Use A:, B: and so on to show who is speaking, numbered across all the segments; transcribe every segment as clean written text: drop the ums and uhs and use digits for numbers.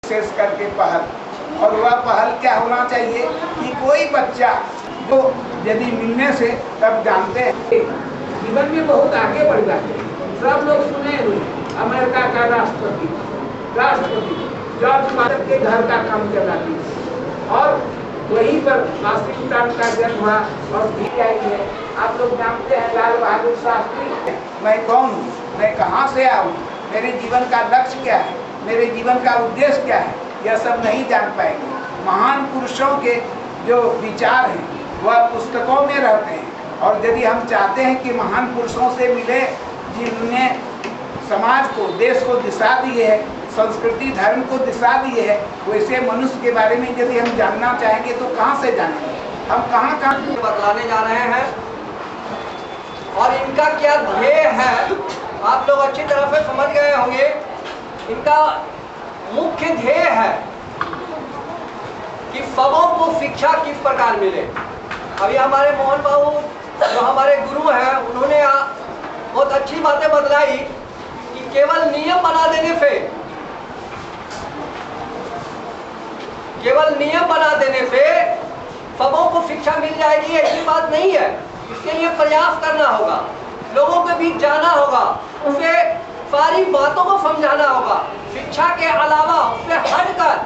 A: विशेष करके पहल, और वह पहल क्या होना चाहिए कि कोई बच्चा जो यदि मिलने से तब जानते हैं जीवन में बहुत आगे बढ़ जाते हैं। सब लोग सुने हुए अमेरिका का राष्ट्रपति जॉर्ज मार्शल के घर का काम चलाती है और वहीं पर वाशिंगटन का जन्म हुआ और भी आई है। आप लोग जानते हैं लाल बहादुर शास्त्री। मैं कौन हूँ, मैं कहाँ से आया हूँ, मेरे जीवन का लक्ष्य क्या है, मेरे जीवन का उद्देश्य क्या है, यह सब नहीं जान पाएंगे। महान पुरुषों के जो विचार हैं वह पुस्तकों में रहते हैं, और यदि हम चाहते हैं कि महान पुरुषों से मिले जिन्होंने समाज को, देश को दिशा दी है, संस्कृति धर्म को दिशा दी है, वैसे मनुष्य के बारे में यदि हम जानना चाहेंगे तो कहाँ से जानेंगे? हम कहाँ
B: बतलाने जा रहे हैं और इनका क्या ध्येय है आप लोग अच्छी तरह से समझ गए होंगे। इनका मुख्य ध्येय है कि सबों को शिक्षा किस प्रकार मिले। अभी हमारे मोहन बाबू जो हमारे गुरु हैं उन्होंने बहुत अच्छी बातें बतलाई कि केवल नियम बना देने से सबों को शिक्षा मिल जाएगी, ऐसी बात नहीं है। इसके लिए प्रयास करना होगा, लोगों के बीच जाना होगा, उसे सारी बातों को समझाना होगा। शिक्षा के अलावा उससे हटकर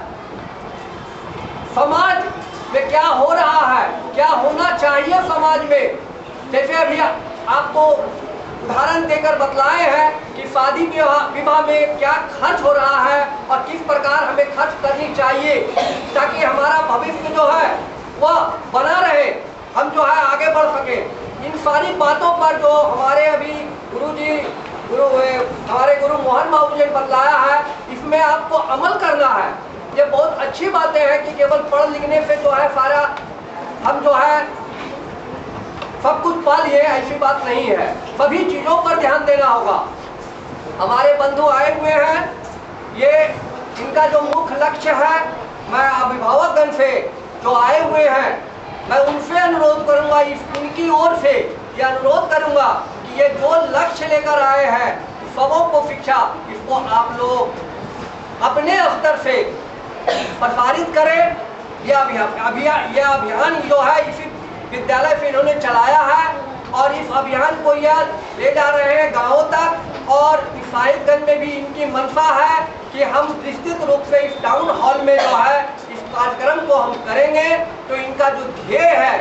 B: समाज में क्या हो रहा है, क्या होना चाहिए समाज में। जैसे अभी आपको उदाहरण देकर बतलाए हैं कि शादी विवाह में क्या खर्च हो रहा है और किस प्रकार हमें खर्च करनी चाहिए ताकि हमारा भविष्य जो है वह बना रहे, हम जो है आगे बढ़ सके। इन सारी बातों पर जो हमारे अभी हमारे गुरु मोहन बाबू जी ने बतलाया है, इसमें आपको अमल करना है। ये बहुत अच्छी बातें हैं कि केवल पढ़ लिखने से जो है सारा हम जो है सब कुछ पा लिए, ऐसी बात नहीं है। सभी चीजों पर ध्यान देना होगा। हमारे बंधु आए हुए हैं, ये इनका जो मुख्य लक्ष्य है, मैं अभिभावकगण से जो आए हुए हैं मैं उनसे अनुरोध करूंगा, इनकी ओर से ये अनुरोध करूंगा कि ये जो लक्ष्य लेकर आए हैं सबों को शिक्षा, इसको आप लोग अपने स्तर से प्रसारित करें। यह अभियान जो है इसी विद्यालय से इन्होंने चलाया है और इस अभियान को यह ले जा रहे हैं गांवों तक, और साहिबगंज में भी इनकी मंशा है कि हम निश्चित रूप से इस टाउन हॉल में जो है इस कार्यक्रम को हम करेंगे। तो इनका जो ध्येय है,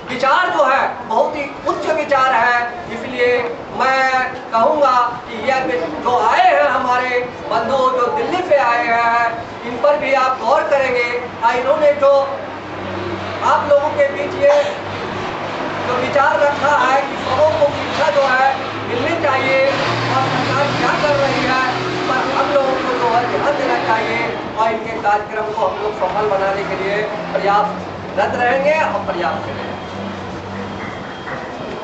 B: विचार जो है बहुत ही उच्च विचार है। इसलिए मैं कहूँगा कि यह जो आए हैं हमारे बंधु जो दिल्ली से आए हैं, इन पर भी आप गौर करेंगे। इन्होंने जो आप लोगों के बीच ये जो विचार रखा है कि सबों को शिक्षा जो है मिलनी चाहिए और सरकार क्या कर रही है पर हम लोगों को जो है ध्यान देना चाहिए, और इनके कार्यक्रम को हम लोग सफल बनाने के लिए प्रयासरत रहेंगे और प्रयास करेंगे।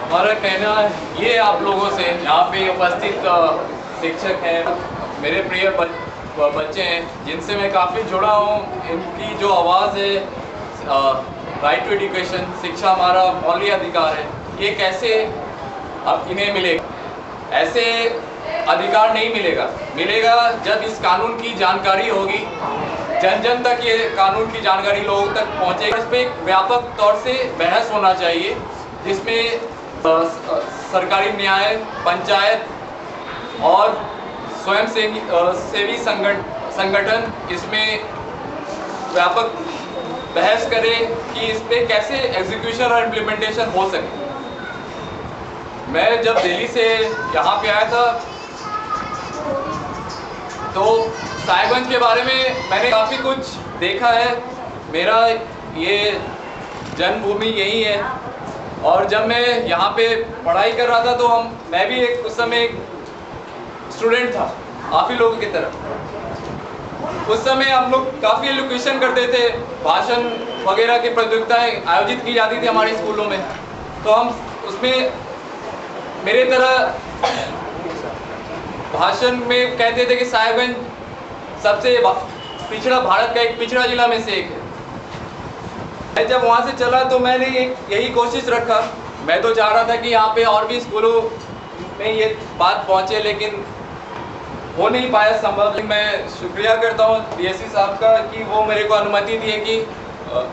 C: हमारा कहना ये आप लोगों से, यहाँ पे उपस्थित शिक्षक हैं, मेरे प्रिय बच्चे हैं जिनसे मैं काफ़ी जुड़ा हूँ। इनकी जो आवाज़ है, राइट टू एजुकेशन, शिक्षा हमारा मौलिक अधिकार है, ये कैसे अब इन्हें मिलेगा? ऐसे अधिकार नहीं मिलेगा जब इस कानून की जानकारी होगी, जन जन तक ये कानून की जानकारी लोगों तक पहुँचेगी। इस पर एक व्यापक तौर से बहस होना चाहिए जिसमें सरकारी न्याय, पंचायत और स्वयं सेवी संगठन इसमें व्यापक बहस करें कि इस पे कैसे एग्जीक्यूशन और इम्प्लीमेंटेशन हो सके। मैं जब दिल्ली से यहाँ पे आया था तो साहिबगंज के बारे में मैंने काफ़ी कुछ देखा है। मेरा ये जन्मभूमि यही है, और जब मैं यहाँ पे पढ़ाई कर रहा था तो मैं भी उस समय एक स्टूडेंट था, आप ही लोगों की तरह। उस समय हम लोग काफ़ी एजुकेशन करते थे, भाषण वगैरह की प्रतियोगिताएं आयोजित की जाती थी हमारे स्कूलों में। तो हम उसमें मेरे तरह भाषण में कहते थे कि साहिबगंज सबसे पिछड़ा, भारत का एक पिछड़ा जिला में से एक है। मैं जब वहाँ से चला तो मैंने यही कोशिश रखा। मैं तो चाह रहा था कि यहाँ पे और भी स्कूलों में ये बात पहुँचे, लेकिन हो नहीं पाया संभव। मैं शुक्रिया करता हूँ डीएससी साहब का कि वो मेरे को अनुमति दी है कि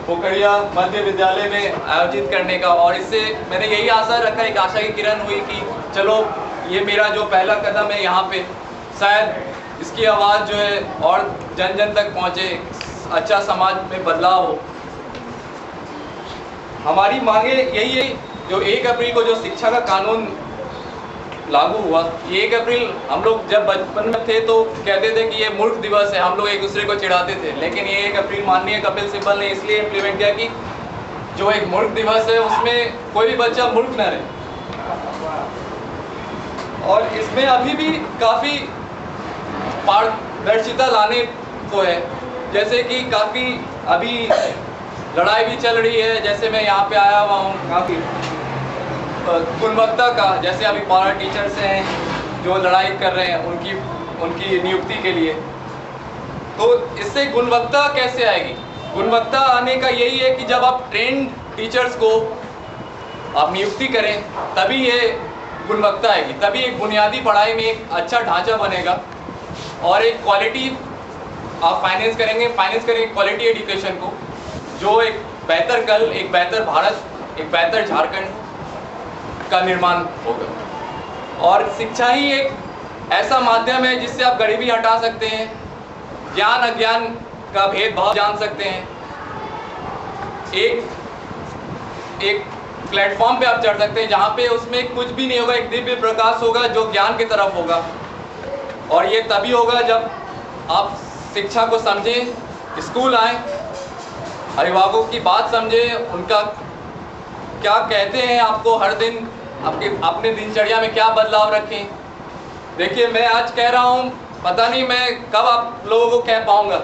C: पोखरिया मध्य विद्यालय में आयोजित करने का, और इससे मैंने यही आशा रखा, एक आशा की किरण हुई कि चलो ये मेरा जो पहला कदम है यहाँ पे, शायद इसकी आवाज़ जो है और जन जन तक पहुँचे, अच्छा समाज में बदलाव हो। हमारी मांगे यही है, जो 1 अप्रैल को जो शिक्षा का कानून लागू हुआ, ये 1 अप्रैल हम लोग जब बचपन में थे तो कहते थे कि ये मूर्ख दिवस है, हम लोग एक दूसरे को चिढ़ाते थे, लेकिन ये 1 अप्रैल माननीय कपिल सिब्बल ने इसलिए इम्प्लीमेंट किया कि जो एक मूर्ख दिवस है उसमें कोई भी बच्चा मूर्ख न रहे। और इसमें अभी भी काफ़ी पारदर्शिता लाने को है, जैसे कि काफ़ी अभी लड़ाई भी चल रही है, जैसे मैं यहाँ पे आया हुआ हूँ, काफ़ी गुणवत्ता का, जैसे अभी पारा टीचर्स हैं जो लड़ाई कर रहे हैं उनकी नियुक्ति के लिए, तो इससे गुणवत्ता कैसे आएगी? गुणवत्ता आने का यही है कि जब आप ट्रेंड टीचर्स को आप नियुक्ति करें तभी ये गुणवत्ता आएगी, तभी एक बुनियादी पढ़ाई में एक अच्छा ढांचा बनेगा और एक क्वालिटी आप फाइनेंस करेंगे क्वालिटी एजुकेशन को, जो एक बेहतर कल, एक बेहतर भारत, एक बेहतर झारखंड का निर्माण होगा। और शिक्षा ही एक ऐसा माध्यम है जिससे आप गरीबी हटा सकते हैं, ज्ञान अज्ञान का भेदभाव जान सकते हैं, एक प्लेटफॉर्म पे आप चढ़ सकते हैं जहाँ पे उसमें कुछ भी नहीं होगा, एक दिव्य प्रकाश होगा जो ज्ञान की तरफ होगा। और ये तभी होगा जब आप शिक्षा को समझें, स्कूल आए, अभिभावकों की बात समझें, उनका क्या कहते हैं आपको हर दिन, अपने दिनचर्या में क्या बदलाव रखें। देखिए मैं आज कह रहा हूँ, पता नहीं मैं कब आप लोगों को कह पाऊँगा,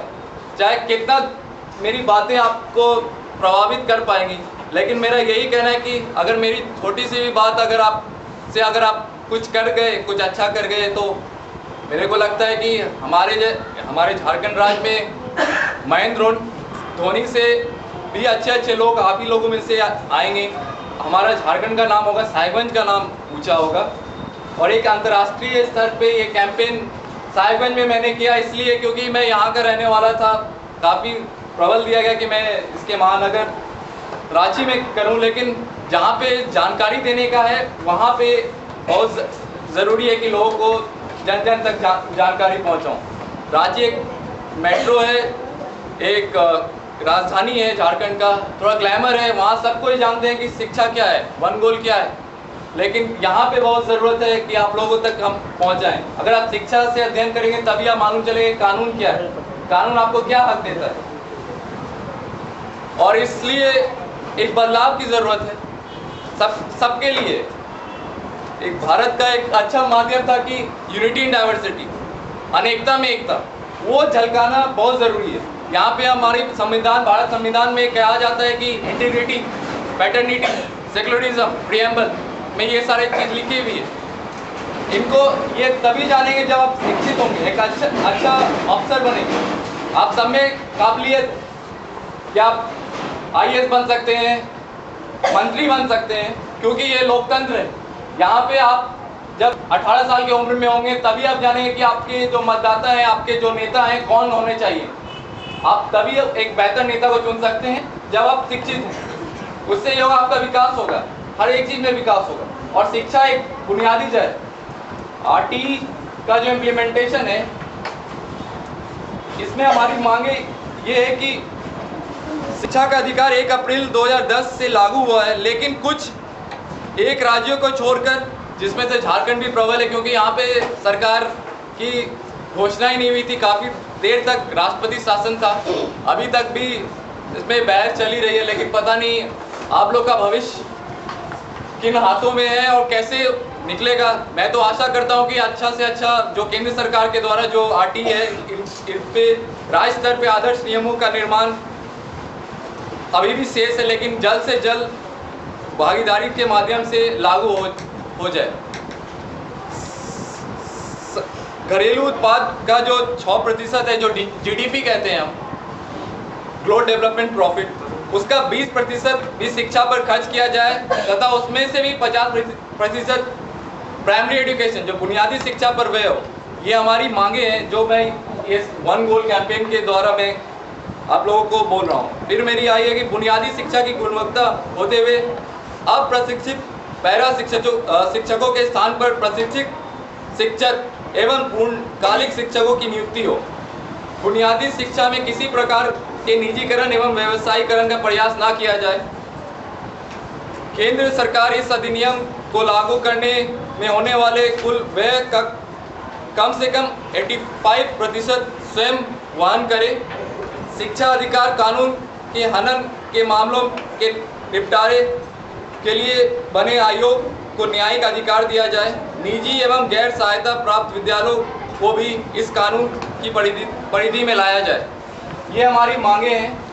C: चाहे कितना मेरी बातें आपको प्रभावित कर पाएंगी, लेकिन मेरा यही कहना है कि अगर मेरी छोटी सी भी बात अगर आप कुछ कर गए, कुछ अच्छा कर गए, तो मेरे को लगता है कि हमारे झारखंड राज्य में महेंद्र धोनी से भी अच्छे लोग आप ही लोगों में से आएंगे, हमारा झारखंड का नाम होगा, साहिबगंज का नाम ऊंचा होगा। और एक अंतर्राष्ट्रीय स्तर पे ये कैंपेन साहिबगंज में मैंने किया इसलिए क्योंकि मैं यहाँ का रहने वाला था, काफ़ी प्रबल दिया गया कि मैं इसके महानगर रांची में करूँ, लेकिन जहाँ पे जानकारी देने का है वहाँ पे बहुत ज़रूरी है कि लोगों को जन जन तक जानकारी पहुँचाऊँ। रांची एक मेट्रो है, एक राजधानी है झारखंड का, थोड़ा ग्लैमर है, वहाँ सबको ही जानते हैं कि शिक्षा क्या है, वन गोल क्या है, लेकिन यहाँ पे बहुत ज़रूरत है कि आप लोगों तक हम पहुँच जाएँ। अगर आप शिक्षा से अध्ययन करेंगे तभी आप मालूम चलेगा कानून क्या है, कानून आपको क्या हक देता है। और इसलिए एक बदलाव की ज़रूरत है सबके लिए। एक भारत का एक अच्छा माध्यम था कि यूनिटी इन डाइवर्सिटी, अनेकता में एकता, वो झलकाना बहुत ज़रूरी है। यहाँ पे हमारी संविधान, भारत संविधान में कहा जाता है कि इंटीग्रिटी, पैटर्निटी, सेक्युलरिज्म, प्रियम्बल में ये सारे चीज़ लिखी हुई है। इनको ये तभी जानेंगे जब आप शिक्षित होंगे, एक अच्छा अफसर बनेंगे, आप सब में काबिलियत, क्या आप IAS बन सकते हैं, मंत्री बन सकते हैं, क्योंकि ये लोकतंत्र है। यहाँ पे आप जब 18 साल की उम्र में होंगे तभी आप जानेंगे कि आपके जो मतदाता हैं, आपके जो नेता हैं कौन होने चाहिए। आप तभी एक बेहतर नेता को चुन सकते हैं जब आप शिक्षित हैं। उससे ये होगा, आपका विकास होगा, हर एक चीज़ में विकास होगा। और शिक्षा एक बुनियादी जड़ है। RT का जो इम्प्लीमेंटेशन है, इसमें हमारी मांगे ये है कि शिक्षा का अधिकार 1 अप्रैल 2010 से लागू हुआ है, लेकिन कुछ एक राज्यों को छोड़कर, जिसमें से झारखंड भी प्रबल है, क्योंकि यहाँ पे सरकार की घोषणा ही नहीं हुई थी, काफ़ी देर तक राष्ट्रपति शासन था, अभी तक भी इसमें बहस चली रही है, लेकिन पता नहीं आप लोग का भविष्य किन हाथों में है और कैसे निकलेगा। मैं तो आशा करता हूँ कि अच्छा से अच्छा जो केंद्र सरकार के द्वारा जो RT है, इस पे राज्य स्तर पे आदर्श नियमों का निर्माण अभी भी शेष है, लेकिन जल्द से जल्द भागीदारी के माध्यम से लागू हो जाए। घरेलू उत्पाद का जो 6% है, जो GDP कहते हैं हम, ग्रोथ डेवलपमेंट प्रॉफिट, उसका 20% भी शिक्षा पर खर्च किया जाए तथा उसमें से भी 50% प्राइमरी एजुकेशन, जो बुनियादी शिक्षा पर व्यय हो, ये हमारी मांगे हैं जो मैं इस वन गोल कैंपेन के द्वारा मैं आप लोगों को बोल रहा हूँ। फिर मेरी आई है कि बुनियादी शिक्षा की गुणवत्ता होते हुए अप्रशिक्षित पैरा शिक्षकों के स्थान पर प्रशिक्षित शिक्षक एवं पूर्णकालिक शिक्षकों की नियुक्ति हो। बुनियादी शिक्षा में किसी प्रकार के निजीकरण एवं व्यवसायीकरण का प्रयास ना किया जाए। केंद्र सरकार इस अधिनियम को लागू करने में होने वाले कुल व्यय का कम से कम 85% स्वयं वहन करे। शिक्षा अधिकार कानून के हनन के मामलों के निपटारे के लिए बने आयोग को न्यायिक अधिकार दिया जाए। निजी एवं गैर सहायता प्राप्त विद्यालयों को भी इस कानून की परिधि में लाया जाए। ये हमारी मांगे हैं।